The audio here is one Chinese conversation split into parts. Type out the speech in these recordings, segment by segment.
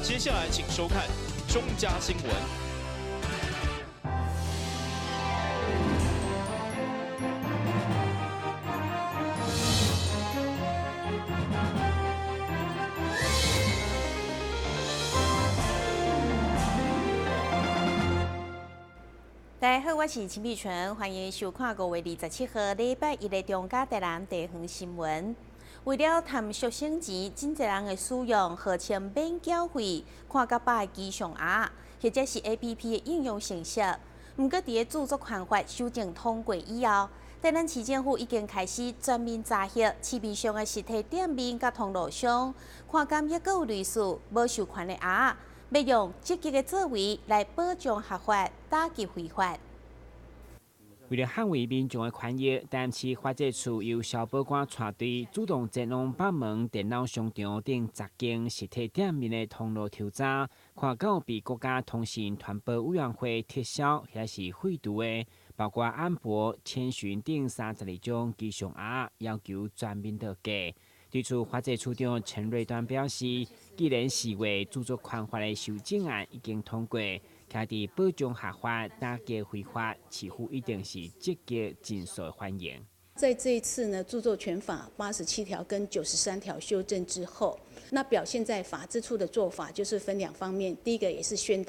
接下来请收看中嘉新闻。大家好，我是陈碧纯，欢迎收看5月27号礼拜一的中嘉台南地方新闻。为了谈俗省钱，真侪人会使用号称免缴费、看甲饱的机上鸭，或者是 APP 的应用程式。毋过，伫个著作权法修正通过以后，台南市政府已经开始全面查核市面上的实体店面甲通路商，看敢抑阁有类似无授权的鸭，要用积极的作为来保障合法，打击非法。为了捍卫民众的权益，台南市法制处由消保官带队，主动前往北门电脑商场等10间实体店面的通路调查，看到被国家通信传播委员会撤销或是废除的，包括安博、千寻等32种机上鸭，要求全面落架。对此，法制处长陈瑞端表示，既然4月著作权法的修正案已经通过，徛伫保障合法、打击非法，市府一定是积极尽速欢迎。在这一次呢，著作权法87条跟93条修正之后，那表现在法制处的做法就是分2方面，第一个也是宣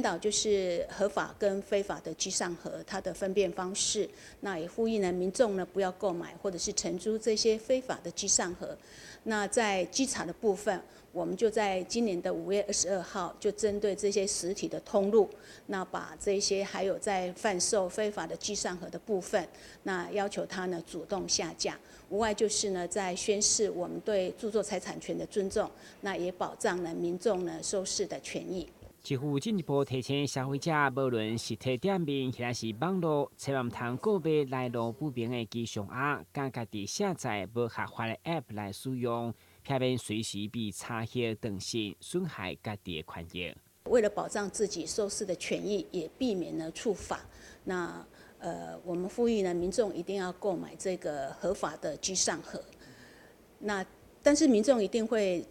导就是合法跟非法的机上盒它的分辨方式，那也呼吁呢民众呢不要购买或者是承租这些非法的机上盒。那在稽查的部分，我们就在今年的5月22号就针对这些实体的通路，那把这些还有在贩售非法的机上盒的部分，那要求他呢主动下架，无外就是呢在宣示我们对著作财产权的尊重，那也保障了民众呢收视的权益。市府进一步提醒消费者，无论实体店面或者是网络，千万唔通购买来路不明的机上鸭，甲家己下载无合法的 App 来使用，避免随时被查核登信，损害家己的权益。为了保障自己收视的权益，也避免呢触法，那我们呼吁呢民众一定要购买这个合法的机上盒。那但是民众一定会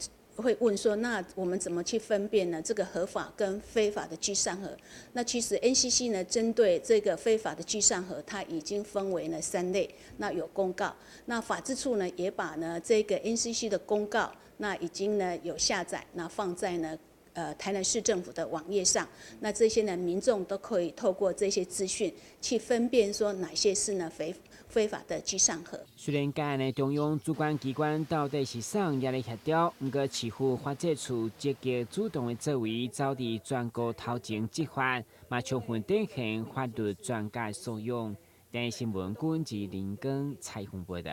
问说，那我们怎么去分辨呢？这个合法跟非法的机上盒？那其实 NCC 呢，针对这个非法的机上盒，它已经分为了3类，那有公告。那法制处呢，也把呢这个 NCC 的公告，那已经呢有下载，那放在呢台南市政府的网页上。那这些呢，民众都可以透过这些资讯去分辨说哪些是呢非法的机上盒。虽然该案的中央主管机关到底是啥也来协调，不过市府法制处积极主动的作为，早伫全国头前执法，嘛充分展现法律专家所用。台湾新闻管制林根采访报道。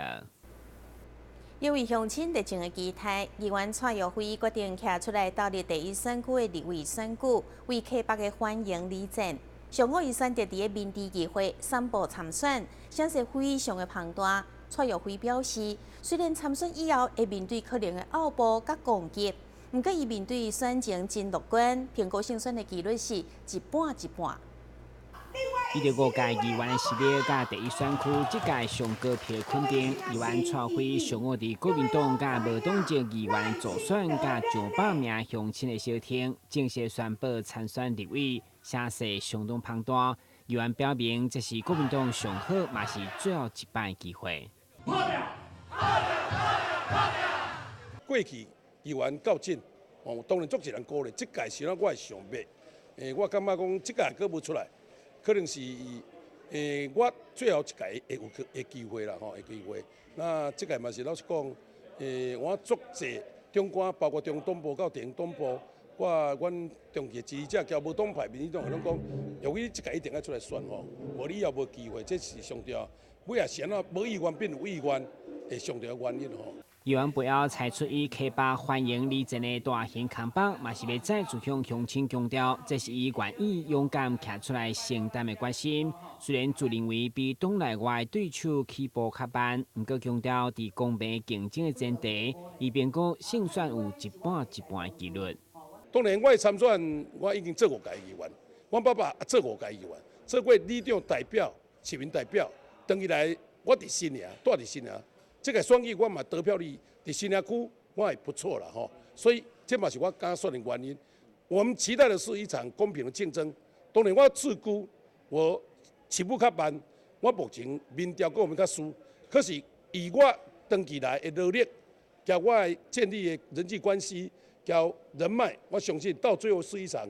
因为乡亲热情的期待，议员蔡耀辉决定站出来投入第1选区的立委选举，为溪北的欢迎礼赞。上午伊选择伫个民地议会3步参选，声势非常的庞大。蔡耀辉表示，虽然参选以后会面对可能的拗步甲攻击，不过伊面对选情真乐观，评估胜选的几率是一半一半。伊对5届议员的实力，甲第1选区这届上高票肯定，议员蔡辉上午伫国民党甲无党籍议员助选甲200名乡亲的小厅，正式宣布参选立委，声势相当庞大。议员表明，这是国民党上好，嘛是最后一摆机会。过去议员较真，当然足一人鼓励，这届是我的上尾。我感觉讲这届搁不出来。可能是我最后一届会机会啦，会机会。那这届嘛是老实讲，我足济中间，包括中东部到电东部，阮长期支持者交无党派民进党，拢讲，由于这届一定要出来选无你也无机会，这是上吊。尾也是安怎无议员变有议员，会上吊原因议员背后采出以溪北欢迎礼赞的大型扛棒，嘛是要再次向乡亲强调，这是伊愿意勇敢站出来承担的决心。虽然自认为比党内外对手起步较慢，不过强调伫公平竞争的前提，伊辩讲胜算有一半一半的几率。当然，我参选，我已经做5届议员，我爸爸也做5届议员，做过里长代表、市民代表，等于来我伫新营，住伫新营。这个选举我嘛得票率伫新营区我也不错啦吼，所以这嘛是我刚刚说的原因。我们期待的是一场公平的竞争。当然，我自估我起步较慢，我目前民调跟我们较输。可是以我长期来的努力，加我建立的人际关系，加人脉，我相信到最后是一场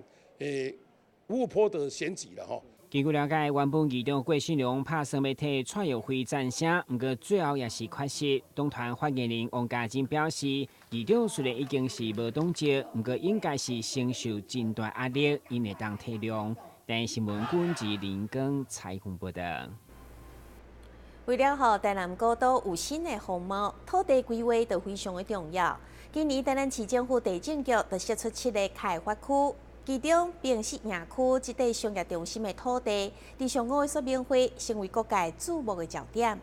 无坡的选举了吼。根据了解，原本议长郭信良拍算要替蔡友辉赞声，不过最后也是缺席。党团发言人王家珍表示，议长虽然已经是无党籍，不过应该是承受真大压力，因会当体谅。但新闻军及林根采访报道。为了让台南古都有新的风貌，土地规划就非常的重要。今年台南市政府地政局就设出7个开发区。其中，平实营区这块商业中心的土地，伫上午的说明会成为各界注目的焦点。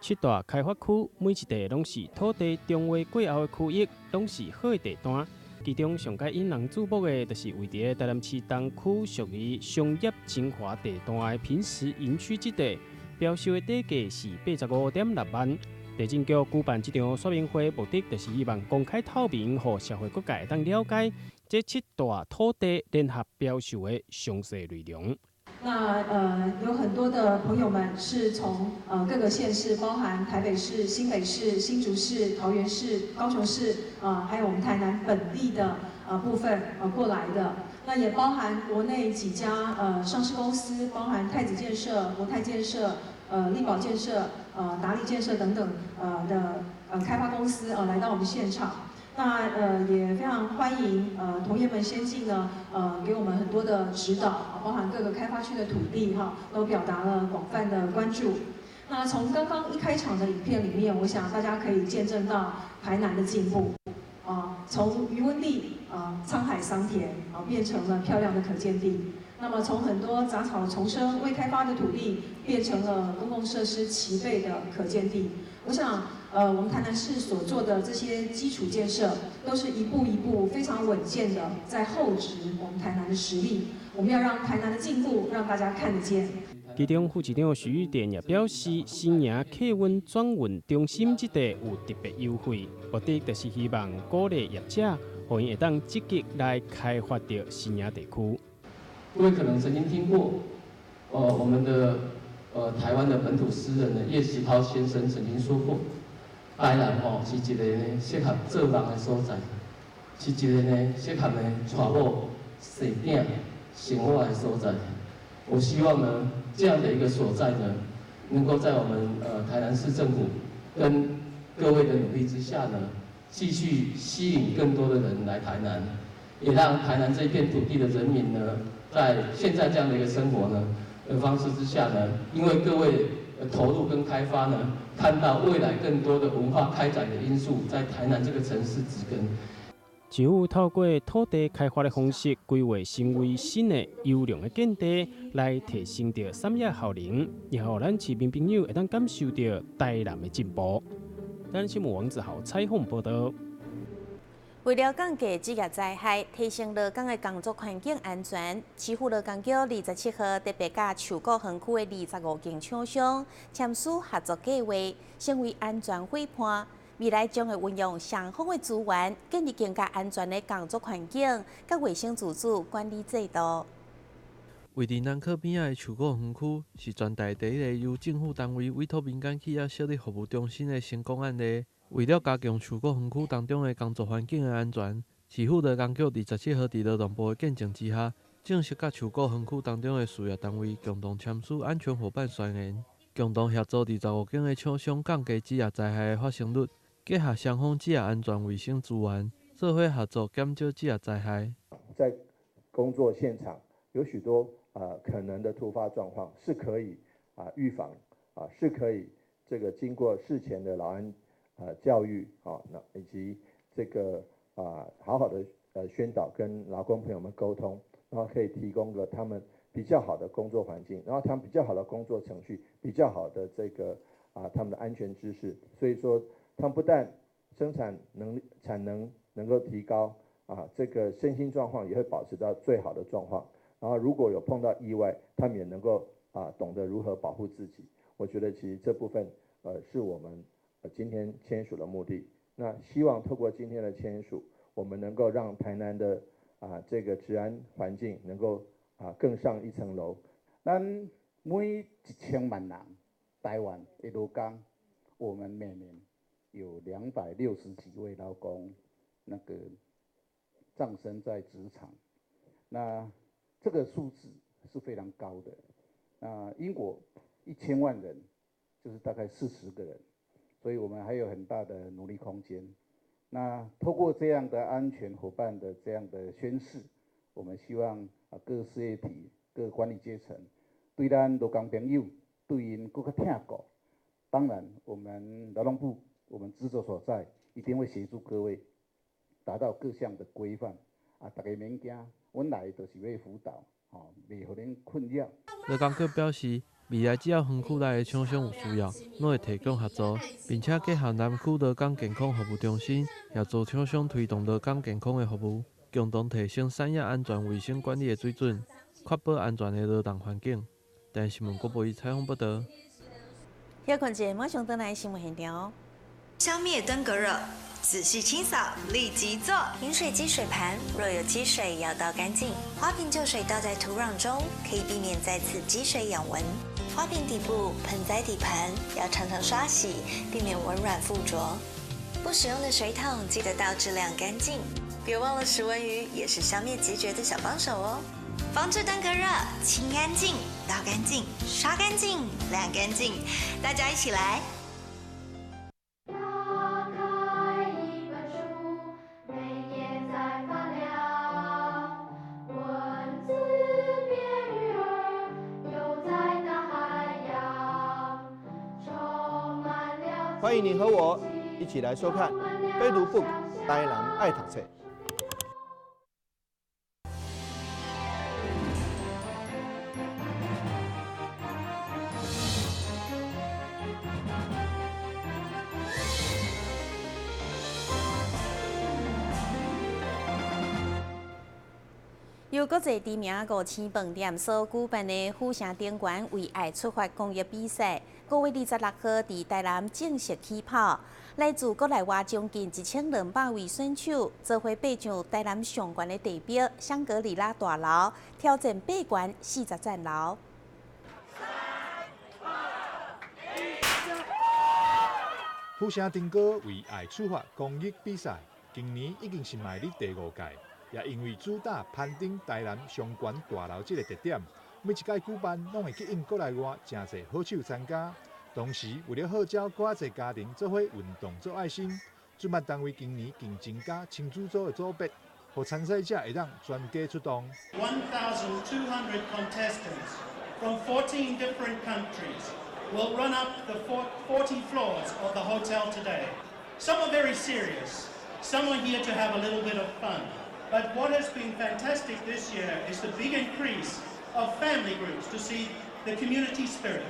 7大开发区，每一地拢是土地中划过后的区域，拢是好的地段。其中上该引人注目的，就是位伫台南市东区属于商业精华地段的平实营区这地，标售的地价是85.6万。地政局举办这场说明会，目的就是希望公开透明，让社会各界当了解这7大土地联合标售的详细内容。那有很多的朋友们是从各个县市，包含台北市、新北市、新竹市、桃园市、高雄市还有我们台南本地的部分过来的。那也包含国内几家上市公司，包含太子建设、国泰建设、力宝建设、达利建设等等的开发公司来到我们现场。那也非常欢迎同业们先进呢给我们很多的指导，包含各个开发区的土地都表达了广泛的关注。那从刚刚一开场的影片里面，我想大家可以见证到台南的进步从渔温地沧海桑田变成了漂亮的可见地。那么从很多杂草丛生未开发的土地，变成了公共设施齐备的可见地。我想我们台南市所做的这些基础建设，都是一步一步非常稳健的在厚植我们台南的实力。我们要让台南的进步让大家看得见。其中副市长徐玉典也表示，新营客运转运中心这地有特别优惠，目的就是希望鼓励业者，让因会当积极来开发到新营地区。各位可能曾经听过，我们的台湾的本土诗人呢叶石涛先生曾经说过，台南是一个呢适合做人的所在，是一个呢适合呢带某生囝生活的所在。我希望呢这样的一个所在呢，能够在我们台南市政府跟各位的努力之下呢，继续吸引更多的人来台南，也让台南这片土地的人民呢，在现在这样的一个生活呢的方式之下呢，因为各位投入跟开发呢，看到未来更多的文化开展的因素在台南这个城市植根。政府透过土地开发的方式，规划成为新的优良的建地，来提升着产业效能，也让咱市民朋友会当感受到台南的进步。咱新闻王子豪采访报道。为了降低职业灾害，提升劳工的工作环境安全，市府劳工局27号特别甲树谷园区的25间厂商签署合作计划，成为安全伙伴。未来将会运用上好的资源，建立更加安全的工作环境，甲卫生自主管理制度。位伫南科边仔的树谷园区，是全台第一个由政府单位委托民间企业设立服务中心的成功案例。为了加强树谷园区当中的工作环境的安全，市府劳工局27号伫劳动部的见证之下，正式甲树谷园区当中的事业单位共同签署安全伙伴宣言，共同协助25间的厂商降低职业灾害的发生率。结合双方职业安全卫生资源，做伙合作减少职业灾害。在工作现场有许多可能的突发状况是可以预防是可以经过事前的劳安教育以及好好的宣导跟劳工朋友们沟通，然后可以提供他们比较好的工作环境，然后他们比较好的工作程序，比较好的他们的安全知识，所以说。他们不但生产产能能够提高身心状况也会保持到最好的状况，然后如果有碰到意外，他们也能够懂得如何保护自己。我觉得其实这部分是我们今天签署的目的。那希望透过今天的签署，我们能够让台南的这个治安环境能够更上一层楼。咱每1000万人，台湾的劳工，我们每年有260几位劳工那个葬身在职场，那这个数字是非常高的。那英国1000万人，就是大概40个人，所以我们还有很大的努力空间。那透过这样的安全伙伴的这样的宣示，我们希望各事业体、各管理阶层对咱劳工朋友对因更加听过。当然，我们劳动部我们职责所在，一定会协助各位达到各项的规范大家免惊，阮来就是要辅导，袂互恁困扰。劳工阁表示，未来只要园区内的厂商有需要，拢会提供协助，并且结合南区劳工健康服务中心，协助厂商推动劳工健康的服务，共同提升产业安全卫生管理的水准，确保安全的劳动环境。台湾新闻广播采访报道。休困者马上登来新闻现场。消灭登革热，仔细清扫，立即做。饮水机水盘若有积水，要倒干净。花瓶旧水倒在土壤中，可以避免再次积水养蚊。花瓶底部、盆栽底盘要常常刷洗，避免蚊卵附着。不使用的水桶记得倒至晾干净。别忘了食蚊鱼也是消灭孑孓的小帮手哦。防治登革热，清干净、倒干净、刷干净、晾干净，大家一起来。欢迎你和我一起来收看《非读 book》台南爱读册。由国际知名5星饭店所举办的虎城顶馆为爱出发公益比赛，5月26号伫台南正式起跑。来自国内外将近1200位选手，做伙爬上台南上悬的地标香格里拉大楼，挑战爬悬40层楼。虎城顶馆为爱出发公益比赛，今年已经是迈入第5届。也因为主打攀登台南上悬大楼这个特点，每一届举办拢会吸引国内外真侪好手参加。同时，为了号召更侪家庭做伙运动做爱心，主办单位今年更增加青组组的组别，让参赛者会当全家出动。1,200 contestants from 14 different countries will run up the 40 floors of the hotel today. Some are very serious. Some are here to have a little bit of fun. But what has been fantastic this year is the big increase of family groups to see the community spirit.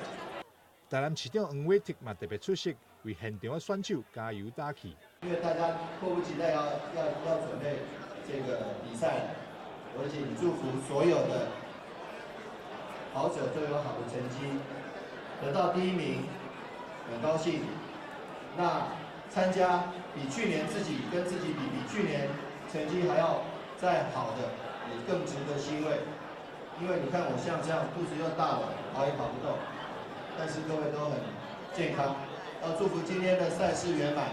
台南市长黄伟哲嘛特别出席，为现场的选手加油打气。因为大家迫不及待要准备这个比赛了，我请祝福所有的跑者都有好的成绩，得到第1名，很高兴。那参加比去年自己跟自己比去年成绩还要再好的，也更值得欣慰。因为你看我像这样肚子又大了，跑也跑不动，但是各位都很健康。要祝福今天的赛事圆满。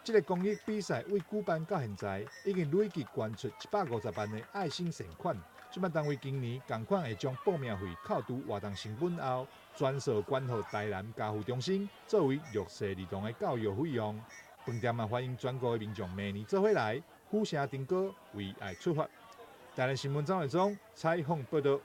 这个公益比赛为举办到现在，已经累计捐出150万的爱心善款。主办单位今年同款会将报名费扣除活动成本后，全数捐予台南家扶中心，作为弱势儿童的教育费用。饭店也欢迎全国的民众明年做伙来虎城顶馆为爱出发。台南新闻张伟忠采访报道。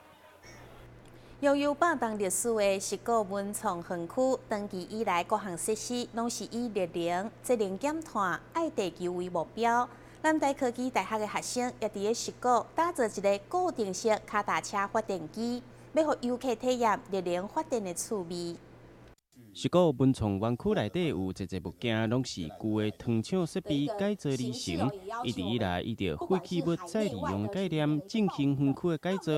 拥有8档历史的石鼓文创园区，长期以来各项设施拢是以热能、节能减碳、爱地球为目标。南台科技大学的学生也伫咧石鼓打造一个固定式脚踏车发电机，要互游客体验热能发电的趣味。石鼓文创园区内底有侪物件，拢是旧的糖厂设备改造而成。一直以来，依照废弃物再利用概念进行园区的改造。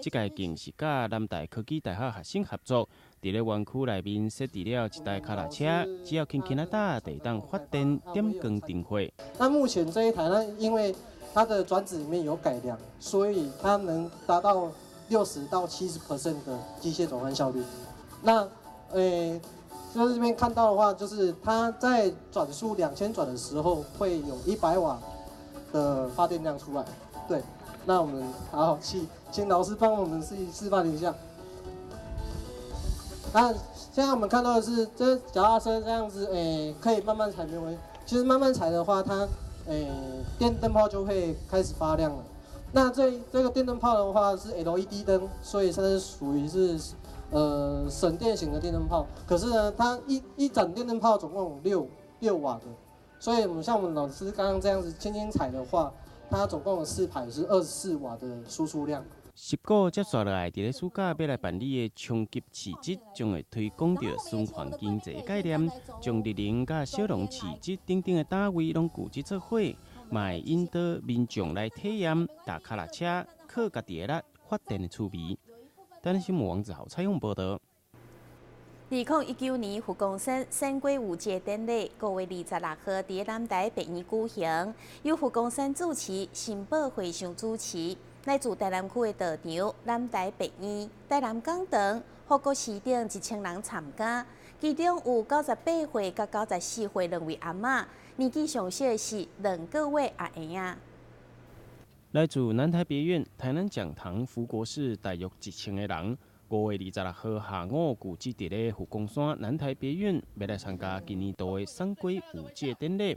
即届更是甲南台科技大学学生合作，伫咧园区内面设置了一台脚踏车，只要轻轻啊打，就当发电点光灯火。那目前这一台呢，因为它的转子里面有改良，所以它能达到60%到70% 的机械转换效率。那就是这边看到的话，就是它在转速2000转的时候，会有100瓦的发电量出来。对，那我们好请老师帮我们示范一下。那现在我们看到的是，这脚踏车这样子，可以慢慢踩没关系。其实慢慢踩的话，它电灯泡就会开始发亮了。那这个电灯泡的话是 LED 灯，所以它是属于是省电型的电灯泡。可是呢，它一盏电灯泡总共有6瓦的，所以像我们老师刚刚这样子轻轻踩的话，它总共有4排是24瓦的输出量。10股接下来，伫咧暑假要来办理的冲击市集，将会推广着循环经济概念，将日龄甲小农市集等等的单位拢聚集做伙，嘛会引导民众来体验踏脚踏车、靠家己的力发电的趣味。等新闻王子豪采访报道。2019年福光省省规舞节典礼5月26号伫南台北院举行，由福光省主持、新宝会上主持。来自台南区的道场、南台北院、台南港堂，全国市顶1000人参加，其中有98岁到94岁2位阿嬷，年纪上小的是2个月阿婴仔。来自南台别院、台南讲堂、福国市大约1000个人，5月26号下午聚集伫咧福光山南台别院，要来参加今年度的送鬼舞节典礼。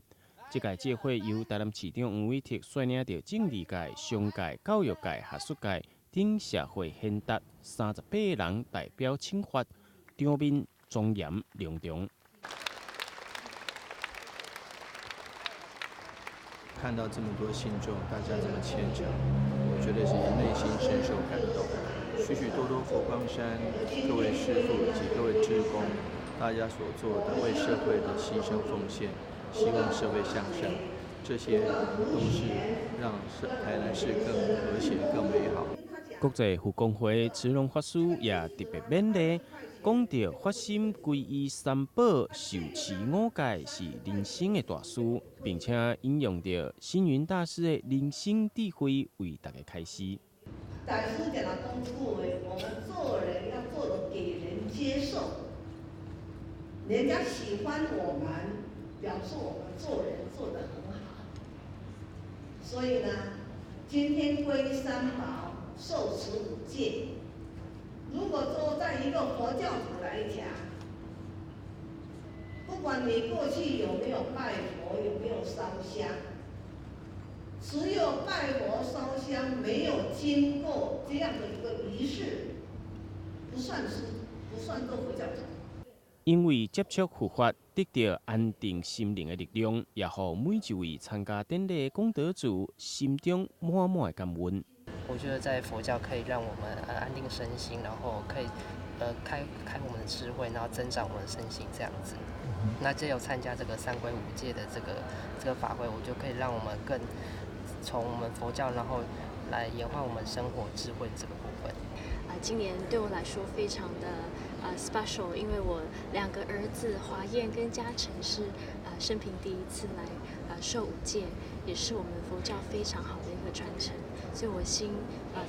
这届节会由台南市长黄伟哲率领着政治界、商界、教育界、学术界等社会贤达38人代表请发，场面庄严隆重。看到这么多信众，大家这么虔诚，我觉得是内心深受感动。许许多多佛光山各位师父以及各位志工，大家所做的为社会的牺牲奉献。希望社会向上，这些都是让台南市更和谐、更美好。国际佛光会慈容法师也特别勉励，讲到发心皈依三宝、受持五戒是人生的大事，并且引用着星云大师的人生智慧为大家开示。大师讲的功夫为我们做人要做的给人接受，人家喜欢我们。表示我们做人做得很好，所以呢，今天皈依三宝，受持5戒。如果说在一个佛教徒来讲，不管你过去有没有拜佛，有没有烧香，只有拜佛烧香没有经过这样的一个仪式，不算做佛教徒。因为接触佛法，得到安定心灵的力量，也让每一位参加典礼的功德主心中满满的感恩。我觉得在佛教可以让我们安定身心，然后可以开我们的智慧，然后增长我们的身心这样子。那借由参加这个三皈五戒的这个法会，我就可以让我们更从我们佛教，然后来演化我们生活智慧这个部分。今年对我来说非常的special， 因为我2个儿子华燕跟嘉诚是生平第一次来受5戒，也是我们佛教非常好的一个传承，所以我心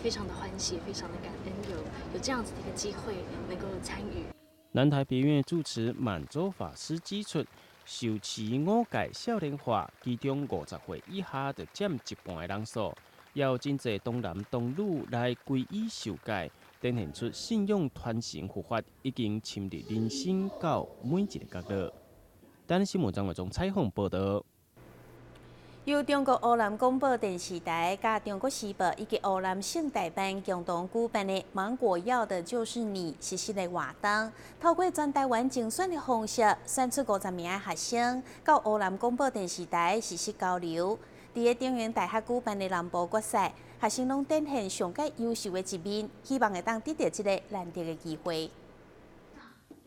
非常的欢喜，非常的感恩有这样子的一个机会能够参与。南台别院主持满洲法师指出，受持5戒少年化，其中50岁以下就占1半的人数，也有真侪东男东女来皈依受戒。展现出信仰传承佛法已经深入人心到每一个角落。等新闻张伟忠采访报道。由中国湖南广播电视台、甲中国时报以及湖南省代办共同举办的“芒果要的就是你”实施的活动，透过全台湾精选的方式，选出50名的学生到湖南广播电视台实施交流。伫个中原大学举办的南部决赛，学生拢展现上界优秀的一面，希望会当得到这个难得的机会。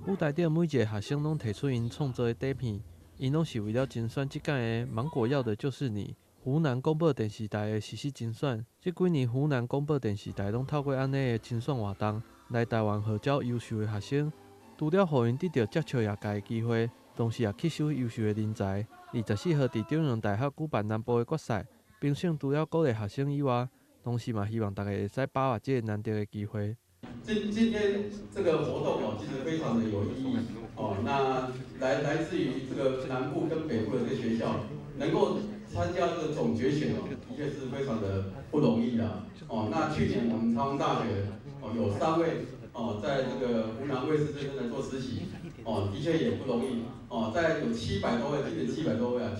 舞台顶每一个学生拢提出因创作的底片，因拢是为了精选这届的“芒果要的就是你”湖南广播电视台的实时精选。这几年，湖南广播电视台拢透过安尼的精选活动，来台湾号召优秀的学生，除了互因得到接触业界的机会，同时也吸收优秀的人才。24号伫中央大学举办南部的决赛，评审除了鼓励学生以外，同时嘛希望大家会使把握这个难得的机会。今天这个活动哦，其实非常的有意义哦。那来自于这个南部跟北部的这个学校，能够参加这个总决选哦，的确是非常的不容易的哦。那去年我们长荣大学哦有3位哦，在这个湖南卫视这边来做实习哦，的确也不容易哦。在有700多位，今年700多位啊，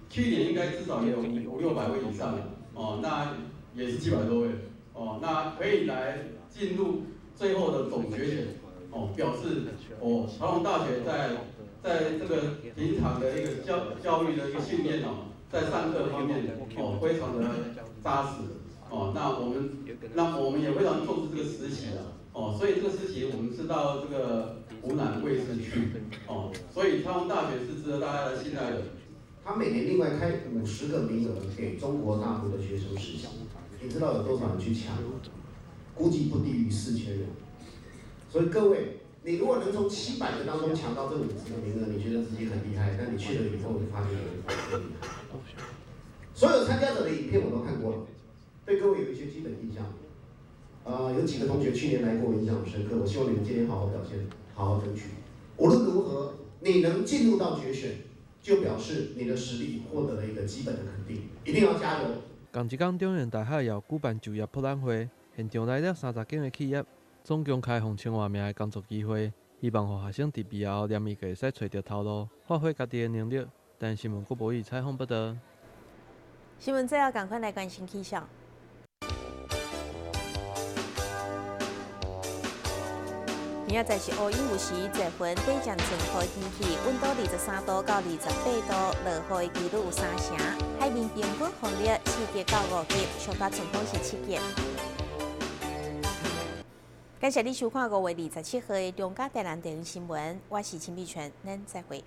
去年应该至少也有500-600位以上了哦，那也是700多位哦，那可以来进入最后的总决选哦，表示哦，长荣大学在这个平常的一个教育的一个训练哦，在上课方面哦非常的扎实哦。那我们也非常重视这个实习的哦，所以这个实习我们是到这个湖南卫视去哦，所以长荣大学是值得大家来信赖的。他每年另外开50个名额给中国大陆的学生实习，你知道有多少人去抢？估计不低于4000人。所以各位，你如果能从700个当中抢到这50个名额，你觉得自己很厉害，但你去了以后，你发现更厉害。所有参加者的影片我都看过了，对各位有一些基本印象。有几个同学去年来过，我印象很深刻。我希望你们今天好好表现，好好争取。无论如何，你能进入到决选，就表示你的实力获得了一个基本的肯定，一定要加油。同一天，中原大学也有举办就业博览会，现场来了30间的企业，总共开放1000多名的工作机会，希望让学生伫毕业后念伊会使找到头路，发挥家己的能力。但新闻郭博宇采访报道。新闻最后赶快来关心气象。明仔载是乌阴有时，侪云短暂晴好天气，温度23度到28度，落雨的几率有3成。海面平均风力4级到5级，上大阵风是7级。感谢你收看5月27号的中嘉台南电视新闻，我是陈碧泉，咱再会。